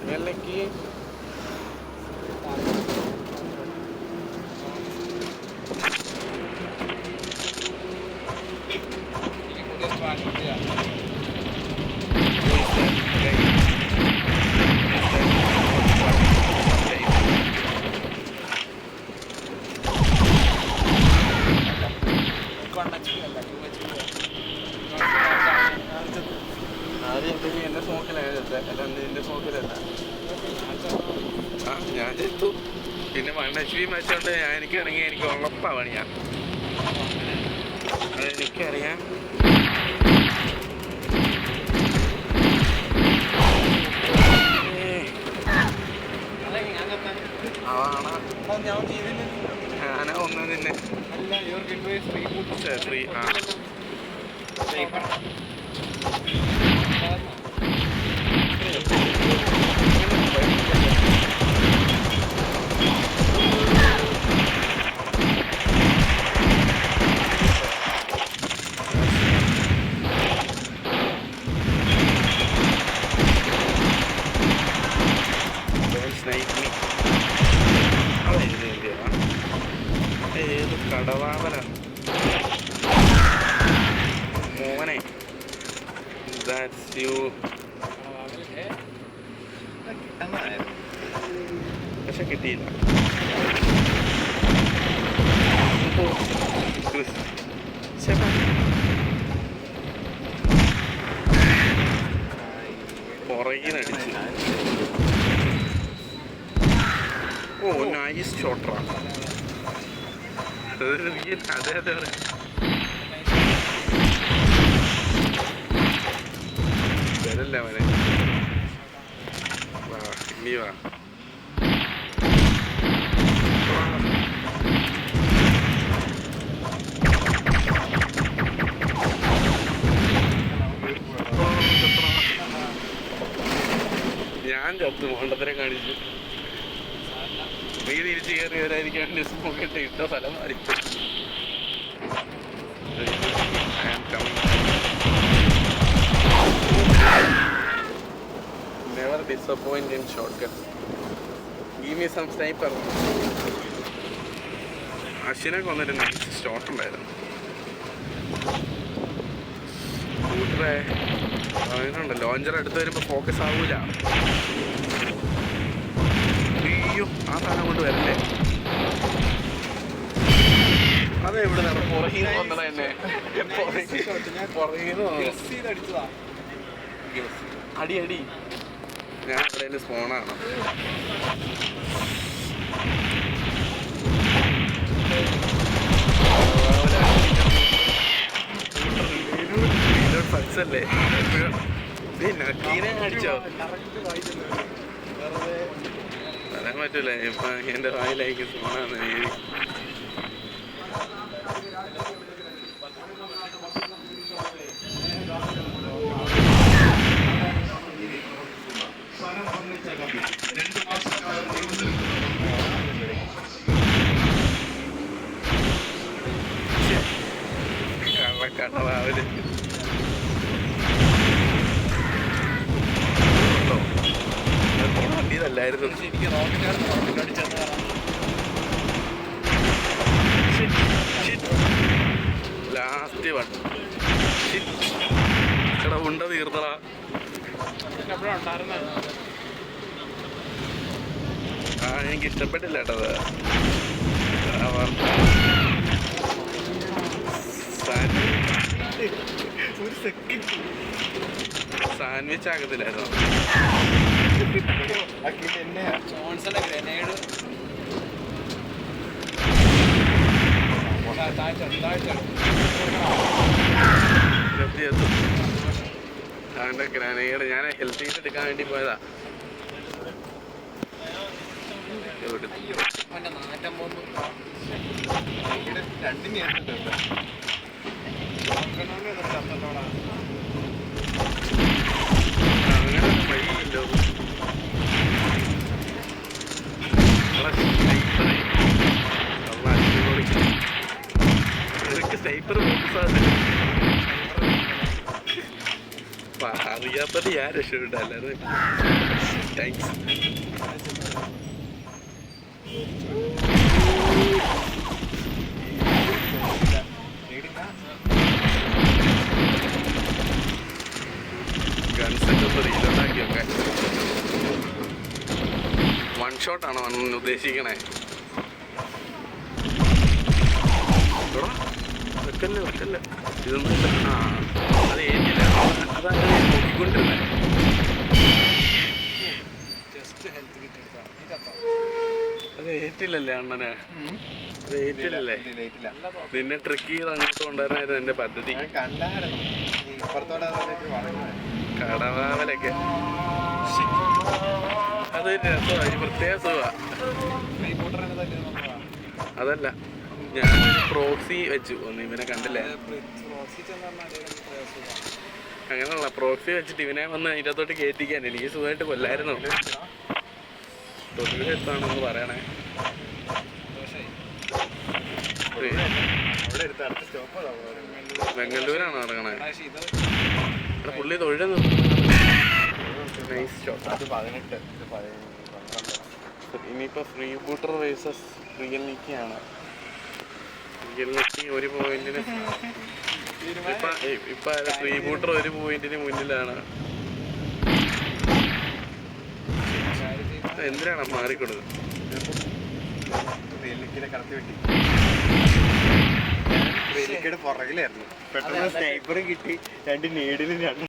Melaki. എന്റെ സ്മോക്കിലല്ല ഞാൻ ചെത്തു. പിന്നെ 1 HP വെച്ചോണ്ട് എനിക്കാണെങ്കിൽ എനിക്ക് ഉറപ്പാ പണിയാ. അതെനിക്കറിയാം. ഞാനാ ഒന്ന് നിന്നെ ഫ്രീ. ആ ഏത് കടവാവനാ മോനെ. പക്ഷെ കിട്ടിയില്ല. പുറകിനടിച്ച്. ഓ നൈസ് ഷോട്ടറാ. അതെ അതെ വരല്ല അവനെ. വാ ഇനി വാ. ഞാൻ ചത്തു മണ്ടത്തരം കാണിച്ചു. നീ തിരിച്ച് കയറിയവരായിരിക്കും സ്മോക്കിട്ട് ഇട്ട സ്ഥലം മാറി. Never disappoint in shotgun. Give me some sniper. അശ്വിനെ കൊന്നൊരു നൈസ് ഷോട്ട് ഉണ്ടായിരുന്നു. കൂട്ടറെ അതിനുണ്ട് ലോഞ്ചർ എടുത്ത് വരുമ്പോൾ ഫോക്കസ് ആവൂല. അയ്യോ ആ സാധനം കൊണ്ട് വരണ്ടേ. അതെവിടെ നിന്നാണ് പുറകീന്ന് വന്നത് തന്നെ. പുറകീന്ന് അടി അടി. ഞാൻ ഇവിടെ സ്പോണാണ്. ഫക്സല്ലേ നക്കീനെ അടിച്ചോ? പറയാൻ പറ്റൂല. ഇപ്പൊ എന്റെ വായിലേക്ക് സ്പോണാന്ന്. കള്ളക്കടവാവല് വണ്ടിയതല്ലായിരുന്നു. ലാസ്റ്റ് വൺ എടാ ഉണ്ട തീർന്നടാ. ആ എനിക്ക് ഇഷ്ടപ്പെട്ടില്ല കേട്ടത്. സാൻഡ്വിച്ച് ആകത്തില്ലായിരുന്നു. അവൻ്റെ ഗ്രനേഡ് ഞാൻ ഹെൽത്ത് കിറ്റ് എടുക്കാൻ വേണ്ടി പോയതാ. അങ്ങനെ വഴിയില്ലോ. സ്നൈപ്പർ അറിയാൻ അപ്പത്തെ ഞാൻ രക്ഷപ്പെട്ടല്ലാതെ. താങ്ക്സ്. ഗൺസൊക്കെ ഒന്ന് റീലോഡാക്കി ഒക്കെ. വൺ ഷോട്ടാണോ ഉദ്ദേശിക്കണേ? വെക്കല്ലേ വെക്കല്ലേ, ഇതൊന്നും ഇല്ല. ആ അത് ഏറ്റില്ല, അതാണ് നോക്കിക്കൊണ്ടിരുന്നേ. അത് ഏറ്റില്ലല്ലേ അണ്ണന്? അത് ഏറ്റില്ലല്ലേ? നിന്നെ ട്രിക്ക് ചെയ്ത് അങ്ങോട്ട് കൊണ്ടുവരാനായിരുന്നു എന്റെ പദ്ധതി. കടവാവലൊക്കെ അതൊരു രസമാണ്, ഒരു പ്രത്യേക സുഖമാണ്. അതല്ല, ഞാനൊരു പ്രോക്സി വെച്ചു. ഒന്ന് ഇവനെ കണ്ടില്ലേ? അങ്ങനെയുള്ള പ്രോക്സി വെച്ചിട്ട് ഇവനെ വന്ന് ഇതിനകത്തോട്ട് കയറ്റിക്കാൻ എനിക്ക് സുഖമായിട്ട് കൊല്ലായിരുന്നു. തൊഴിലെത്താണെന്ന് പറയണേ. ബംഗളൂരാണോ ഇറങ്ങണേ? ഇവിടെ പുള്ളി തൊഴിൽ ഇനിയിപ്പോ ഫ്രീ ബൂട്ടർ വേഴ്സസ് റിയൽ നിക്കിയാണ്. റിയൽ നിക്കി ഒരു പോയിന്റിന് ഇപ്പൊ ഫ്രീ ബൂട്ടർ ഒരു പോയിന്റിന് മുന്നിലാണ്. എന്തിനാണ് മാറിക്കൊടുക്കുന്നത്? പുറകിലായിരുന്നു, പെട്ടെന്ന് സ്നൈപ്പറും കിട്ടി, 2 നീഡിലും 2